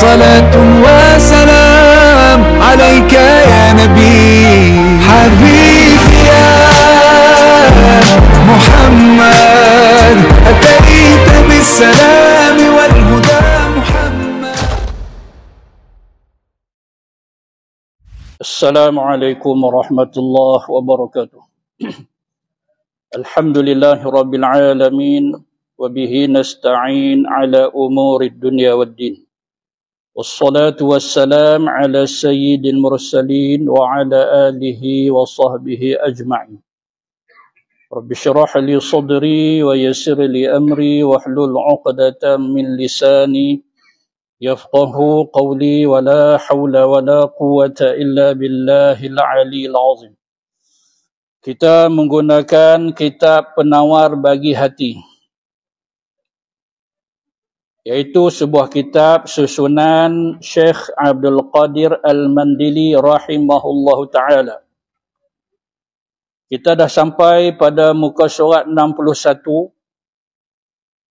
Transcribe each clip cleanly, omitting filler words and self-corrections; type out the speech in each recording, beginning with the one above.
صلاة وسلام عليك يا نبي حبيبي يا محمد أتيت بالسلام والهدى محمد. السلام عليكم ورحمة الله وبركاته. الحمد لله رب العالمين وبه نستعين على أمور الدنيا والدين والصلاة والسلام على سيد المرسلين وعلى آله وصحبه أجمعين. رب اشرح لي صدري ويسر لي أمري واحلل عقدة من لساني يفقه قولي ولا حول ولا قوة إلا بالله العلي العظيم. Kita menggunakan kitab Penawar Bagi Hati, iaitu sebuah kitab susunan Syekh Abdul Qadir Al-Mandili rahimahullahu ta'ala. Kita dah sampai pada muka surat 61,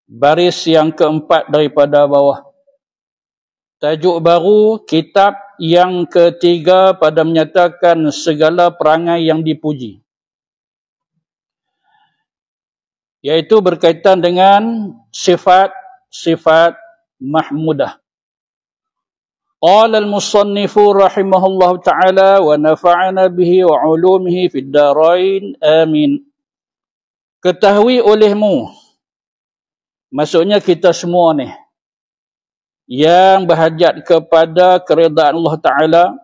baris yang keempat daripada bawah. Tajuk baru, kitab yang ketiga pada menyatakan segala perangai yang dipuji, iaitu berkaitan dengan sifat mahmudah. Qala al-musannifu rahimahullahu ta'ala wa nafa'ana bihi wa ulumihi fid darain amin. Ketahui olehmu, maksudnya kita semua ni yang berhajat kepada keridaan Allah Ta'ala,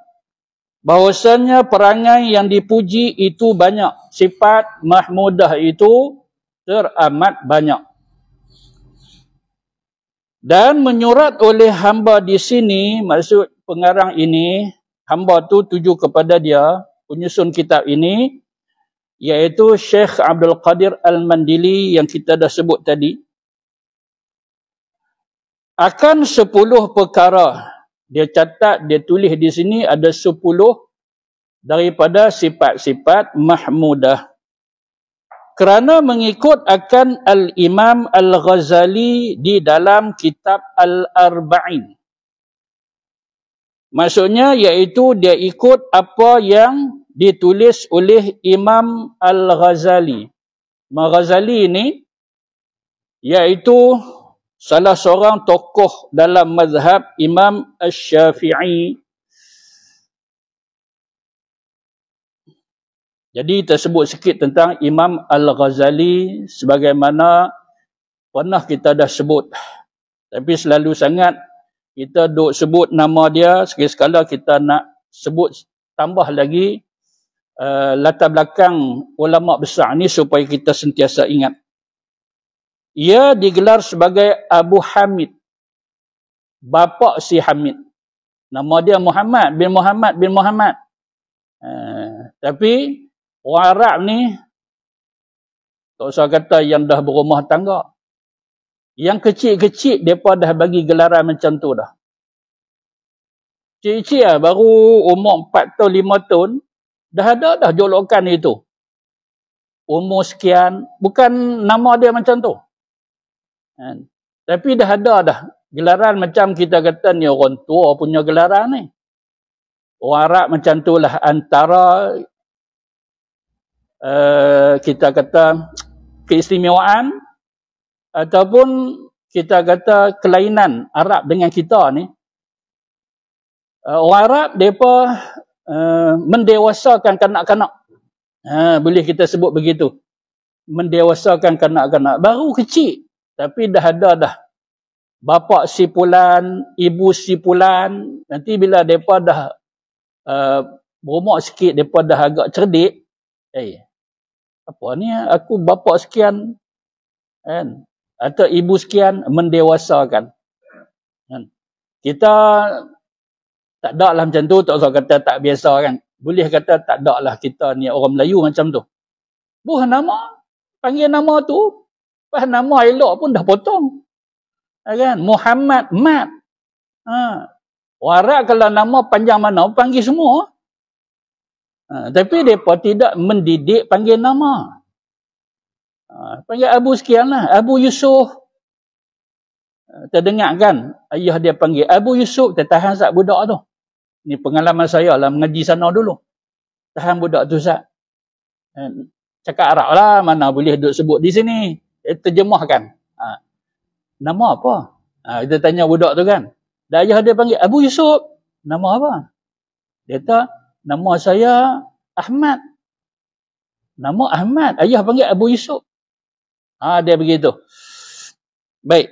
bahawasanya perangai yang dipuji itu banyak, sifat mahmudah itu teramat banyak. Dan menyurat oleh hamba di sini, maksud pengarang ini, hamba tu tuju kepada dia, penyusun kitab ini, iaitu Syekh Abdul Qadir Al-Mandili yang kita dah sebut tadi. Akan 10 perkara, dia catat, dia tulis di sini ada 10 daripada sifat-sifat mahmudah. Kerana mengikut akan Al-Imam Al-Ghazali di dalam kitab Al-Arba'in. Maksudnya iaitu dia ikut apa yang ditulis oleh Imam Al-Ghazali. Imam Ghazali ini iaitu salah seorang tokoh dalam mazhab Imam Asy-Syafi'i. Jadi kita sebut sikit tentang Imam Al-Ghazali sebagaimana pernah kita dah sebut. Tapi selalu sangat kita duk sebut nama dia, sekali-sekala kita nak sebut tambah lagi latar belakang ulama besar ni supaya kita sentiasa ingat. Ia digelar sebagai Abu Hamid, bapa si Hamid. Nama dia Muhammad bin Muhammad bin Muhammad. Tapi orang Arab ni, tak usah kata yang dah berumah tangga, yang kecil-kecil mereka dah bagi gelaran macam tu dah. Kecil-kecil lah, baru umur 4 tahun, 5 tahun, dah ada dah jolokan itu. Umur sekian, bukan nama dia macam tu. Tapi dah ada dah gelaran macam kita kata ni orang tua punya gelaran ni. Orang Arab macam tu lah, antara kita kata keistimewaan ataupun kita kata kelainan Arab dengan kita ni. Orang Arab mereka mendewasakan kanak-kanak. Boleh kita sebut begitu. Mendewasakan kanak-kanak baru kecil, tapi dah ada dah bapa si fulan, ibu si fulan. Nanti bila mereka dah berumur sikit, mereka dah agak cerdik. Apa ni, aku bapa sekian kan, atau ibu sekian, mendewasakan kan. Kita tak ada lah macam tu, tak usah kata tak biasa kan. Boleh kata tak ada lah kita ni orang Melayu macam tu. Buah nama, panggil nama tu, pas nama elok pun dah potong kan. Muhammad, Mat. Orang Arab kalau nama panjang mana panggil semua. Tapi mereka tidak mendidik panggil nama. Panggil Abu sekian lah. Abu Yusuf. Terdengar kan ayah dia panggil Abu Yusuf, tahan sat budak tu. Ni pengalaman saya lah mengaji sana dulu. Tahan budak tu sat. Cakap Arab lah, mana boleh duk sebut di sini. Terjemahkan. Nama apa? Kita tanya budak tu kan. Dan ayah dia panggil Abu Yusuf. Nama apa? Dia kata, nama saya Ahmad. Nama Ahmad. Ayah panggil Abu Yusuf. Dia begitu. Baik.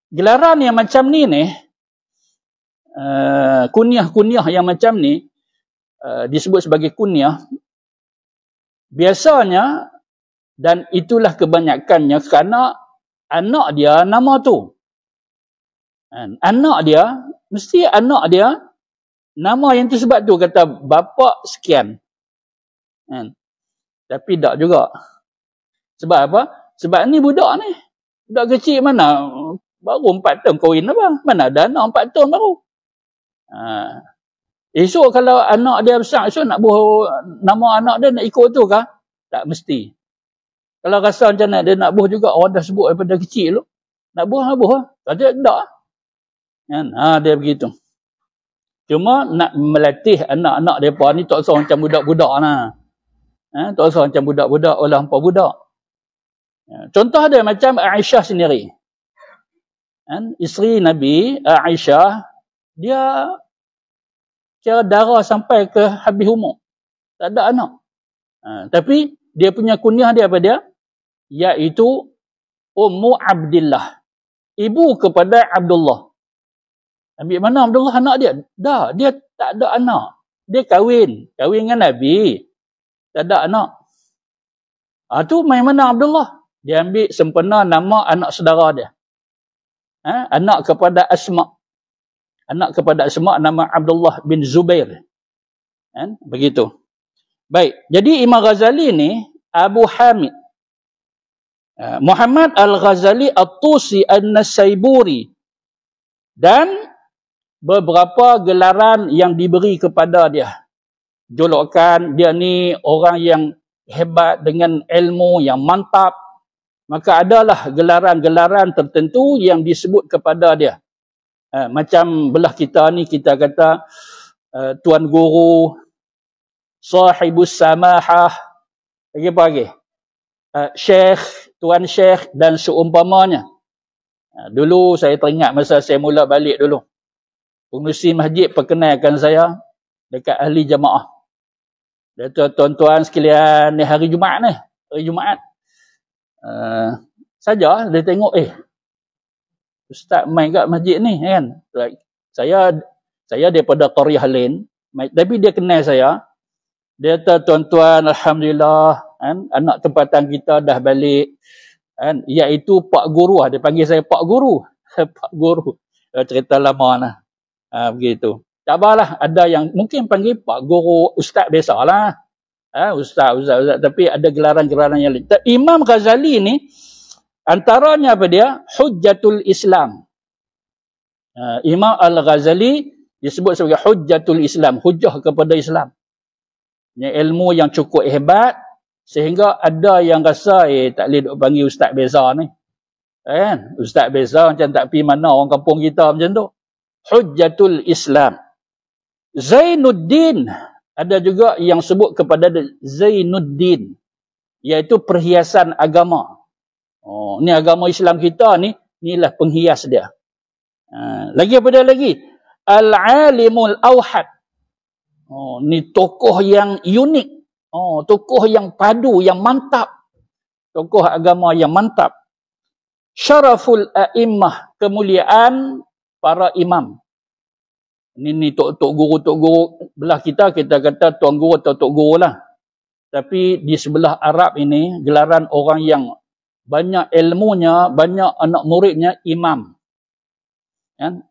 Gelaran yang macam ni kunyah-kunyah yang macam ni disebut sebagai kunyah. Biasanya, dan itulah kebanyakannya, kerana anak dia nama tu. Anak dia, mesti anak dia nama yang tu, sebab tu kata bapa sekian. Tapi tak juga. Sebab apa? Sebab ni budak ni. Budak kecil mana? Baru 4 tahun kahwin apa? Mana ada anak 4 tahun baru? Esok kalau anak dia besar, esok nak buh nama anak dia nak ikut tu kah? Tak mesti. Kalau rasa macam mana dia nak buh juga, orang dah sebut daripada kecil tu. Nak buh. Kata tak. Dia begitu. Cuma nak melatih anak-anak mereka ni tak usah macam budak-budak lah. Tak usah macam budak-budak olah hampa budak. Contoh dia macam Aisyah sendiri. Isteri Nabi, Aisyah, dia kira darah sampai ke habis umur. Tak ada anak. Tapi dia punya kunyah dia apa dia? Iaitu Ummu Abdillah. Ibu kepada Abdullah. Ambil mana Abdullah anak dia? Dah, dia tak ada anak. Dia kahwin. Kahwin dengan Nabi. Tak ada anak. Tu main mana Abdullah? Dia ambil sempena nama anak saudara dia. Anak kepada Asma. Anak kepada Asma nama Abdullah bin Zubair. Begitu. Baik. Jadi Imam Ghazali ni, Abu Hamid. Muhammad Al-Ghazali At-Tusi An-Nasaiburi. Dan beberapa gelaran yang diberi kepada dia. Julukan dia ni orang yang hebat dengan ilmu yang mantap. Maka adalah gelaran-gelaran tertentu yang disebut kepada dia. Macam belah kita ni kita kata Tuan Guru, Sahibus Samahah, lagi apa lagi? Syekh, Tuan Syekh dan seumpamanya. Dulu saya teringat masa saya mula balik dulu. Pengurusi masjid perkenalkan saya dekat ahli jamaah. Dia kata, tuan-tuan sekalian, ni hari Jumaat ni. Hari Jumaat. Saja dia tengok, Ustaz main kat masjid ni kan. Saya daripada Qaryah lain, tapi dia kenal saya. Dia kata, tuan-tuan, alhamdulillah, anak tempatan kita dah balik. Iaitu Pak Guru. Dia panggil saya Pak Guru. Pak Guru. Cerita lama lah. Begitu. Tak apalah, ada yang mungkin panggil Pak Guru, Ustaz biasalah. Ustaz. Tapi ada gelaran-gelaran yang lain. Imam Ghazali ni, antaranya apa dia? Hujjatul Islam. Imam Al-Ghazali disebut sebagai Hujjatul Islam. Hujjah kepada Islam. Ini ilmu yang cukup hebat. Sehingga ada yang rasa, tak boleh panggil Ustaz Beza ni. Ustaz Beza macam tak pergi mana orang kampung kita macam tu. Hujjatul Islam. Zainuddin. Ada juga yang sebut kepada Zainuddin. Iaitu perhiasan agama. Ni agama Islam kita ni, inilah penghias dia. Lagi apa dia lagi? Al-Alimul Awhad. Ni tokoh yang unik. Tokoh yang padu, yang mantap. Tokoh agama yang mantap. Syaraful A'immah. Kemuliaan para imam. Ni tok guru belah kita kata tuan guru atau tok guru lah. Tapi di sebelah Arab ini gelaran orang yang banyak ilmunya, banyak anak muridnya imam.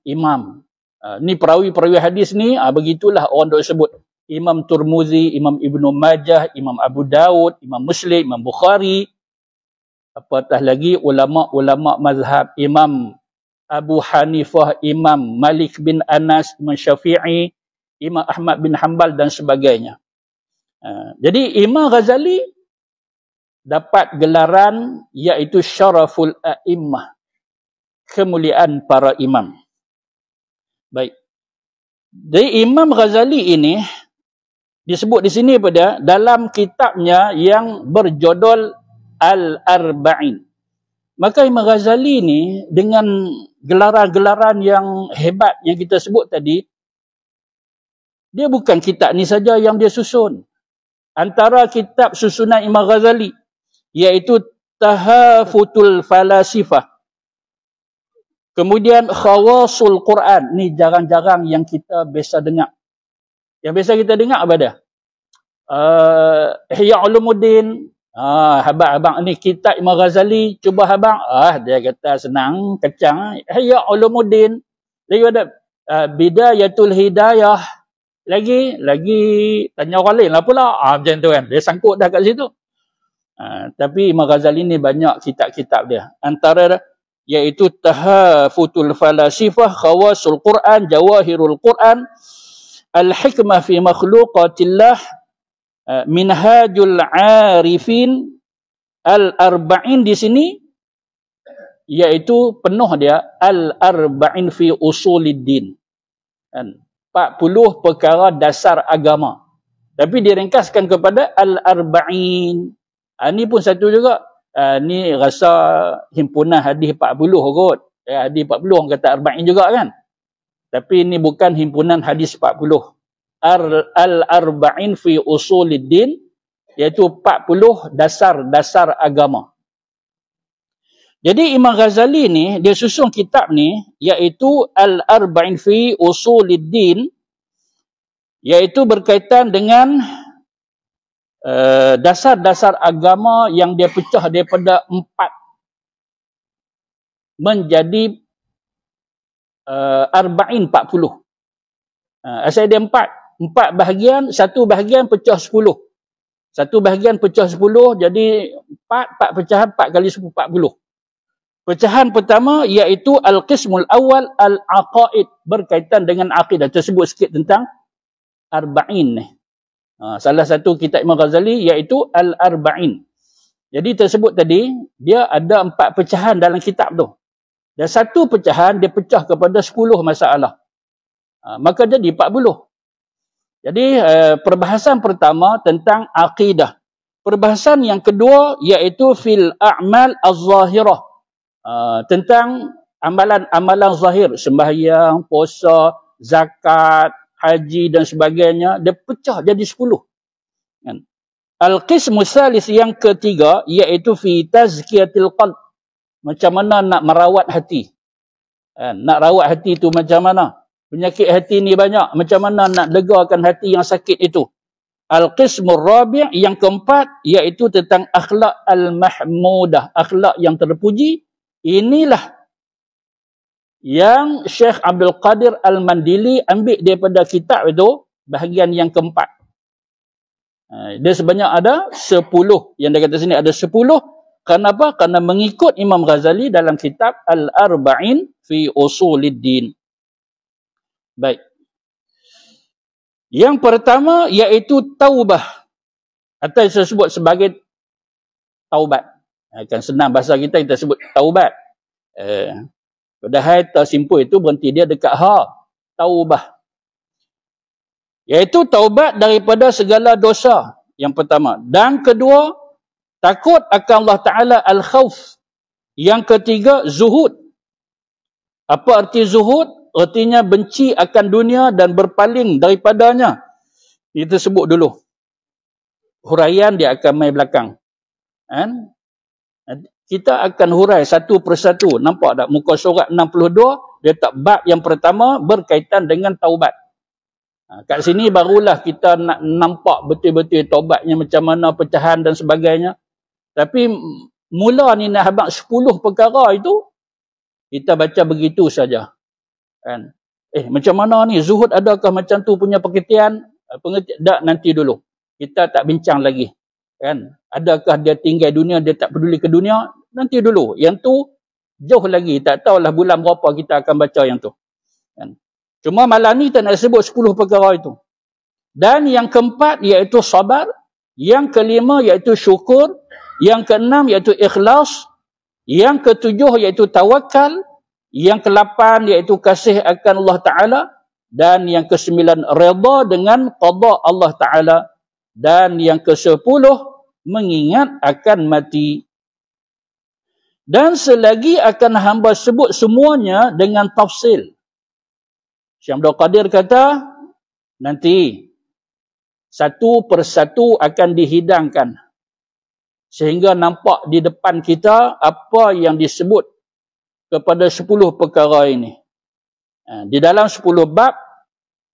Imam. Ni perawi-perawi hadis ni begitulah orang dok sebut. Imam Turmuzi, Imam Ibnu Majah, Imam Abu Daud, Imam Muslim, Imam Bukhari. Apatah lagi ulama-ulama mazhab, Imam Abu Hanifah, Imam Malik bin Anas, Imam Syafi'i, Imam Ahmad bin Hanbal dan sebagainya. Jadi Imam Ghazali dapat gelaran iaitu Syaraful A'immah. kemuliaan para imam. Baik. Dari Imam Ghazali ini disebut di sini pada dalam kitabnya yang berjudul Al-Arba'in. Maka Imam Ghazali ini dengan gelaran-gelaran yang hebat yang kita sebut tadi, dia bukan kitab ni saja yang dia susun. Antara kitab susunan Imam Ghazali iaitu Tahafutul Falasifah. Kemudian Khawasul Quran. Ni jarang-jarang yang kita biasa dengar. Yang biasa kita dengar apa dia? Ihya Ulumuddin. Abang ni kitab Imam Ghazali. Cuba abang. Dia kata senang, kecang. Ihya Ulumuddin. Lagi ada Bidayatul Hidayah. Lagi tanya orang lain lah pula. Macam tu kan. Dia sangkut dah kat situ. Tapi Imam Ghazali ni banyak kitab-kitab dia. Antara iaitu Tahafutul Falasifah, Khawasul Quran, Jawahirul Quran, Al-Hikmah fi Makhluqatillah, Minhajul Arifin, Al-Arba'in di sini iaitu penuh dia Al-Arba'in fi Usuliddin. 40 perkara dasar agama. Tapi diringkaskan kepada Al-Arba'in. Ini pun satu juga. Ni rasa himpunan hadis 40 kot. Hadis 40 orang kata arba'in juga kan. Tapi ni bukan himpunan hadis 40. Al-Arba'in fi Usuliddin iaitu 40 dasar-dasar agama. Jadi Imam Ghazali ni dia susun kitab ni iaitu Al-Arba'in fi Usuliddin iaitu berkaitan dengan dasar-dasar agama yang dia pecah daripada 4 menjadi arba'in 40. Asal dia 4 bahagian, satu bahagian pecah 10. Satu bahagian pecah 10 jadi 4 pecahan 4 kali 10 40. Pecahan pertama iaitu Al-Qismul Awal Al-Aqaid berkaitan dengan akidah. Tersebut sikit tentang arba'in ni. Salah satu kitab Imam Ghazali iaitu Al-Arba'in. Jadi tersebut tadi, dia ada 4 pecahan dalam kitab tu. Dan satu pecahan dia pecah kepada 10 masalah. Maka jadi 40. Jadi perbahasan pertama tentang akidah. Perbahasan yang kedua iaitu fil a'mal az-zahirah. Tentang amalan-amalan zahir. Sembahyang, puasa, zakat, haji dan sebagainya, dia pecah jadi 10. Al-Qismu Salis yang ketiga iaitu fi tazkiyatil qalb. Macam mana nak merawat hati. Nak rawat hati tu macam mana. Penyakit hati ni banyak. Macam mana nak legakan hati yang sakit itu. Al-Qismu Rabi' yang keempat iaitu tentang akhlak al-mahmudah. Akhlak yang terpuji. Inilah yang Syekh Abdul Qadir Al-Mandili ambil daripada kitab itu bahagian yang keempat. Dia sebanyak ada 10. Yang dia kata sini ada 10. Kenapa? Kerana mengikut Imam Ghazali dalam kitab Al-Arba'in fi Usuliddin. Baik. Yang pertama iaitu taubah. Atau disebut sebagai taubat. Kan senang bahasa kita sebut taubat. Padahal tersimpul itu berhenti dia dekat taubah. Iaitu taubat daripada segala dosa. Yang pertama. Dan kedua, takut akan Allah Ta'ala al-khawf. Yang ketiga, zuhud. Apa arti zuhud? Artinya benci akan dunia dan berpaling daripadanya. Kita sebut dulu. Huraian dia akan main belakang. Kita akan hurai satu persatu. Nampak tak? Muka surat 62, dia tak bab yang pertama berkaitan dengan taubat. Kat sini barulah kita nak nampak betul-betul taubatnya macam mana, pecahan dan sebagainya. Tapi mula ni nak habaq 10 perkara itu, kita baca begitu saja. Kan? Macam mana ni? Zuhud adakah macam tu punya pengertian? Tak, nanti dulu. Kita tak bincang lagi. Kan? Adakah dia tinggal dunia, dia tak peduli ke dunia? Nanti dulu. Yang tu jauh lagi. Tak tahulah bulan berapa kita akan baca yang tu. Kan? Cuma malam ni tak nak sebut 10 perkara itu. Dan yang keempat iaitu sabar. Yang kelima iaitu syukur. Yang keenam iaitu ikhlas. Yang ketujuh iaitu tawakal. Yang ke-8 iaitu kasih akan Allah Ta'ala. Dan yang ke-9 redha dengan qada Allah Ta'ala. Dan yang ke-10 mengingat akan mati. Dan selagi akan hamba sebut semuanya dengan tafsil. Syekh Abdul Qadir kata, nanti satu persatu akan dihidangkan. Sehingga nampak di depan kita apa yang disebut kepada 10 perkara ini. Di dalam 10 bab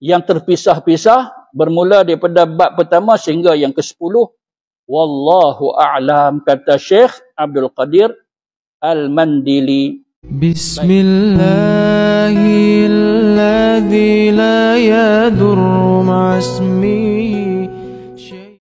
yang terpisah-pisah, bermula daripada bab pertama sehingga yang ke-10. Wallahu a'lam, kata Syekh Abdul Qadir Al-Mandili. Bismillahilladzi la yadurru ma'asmi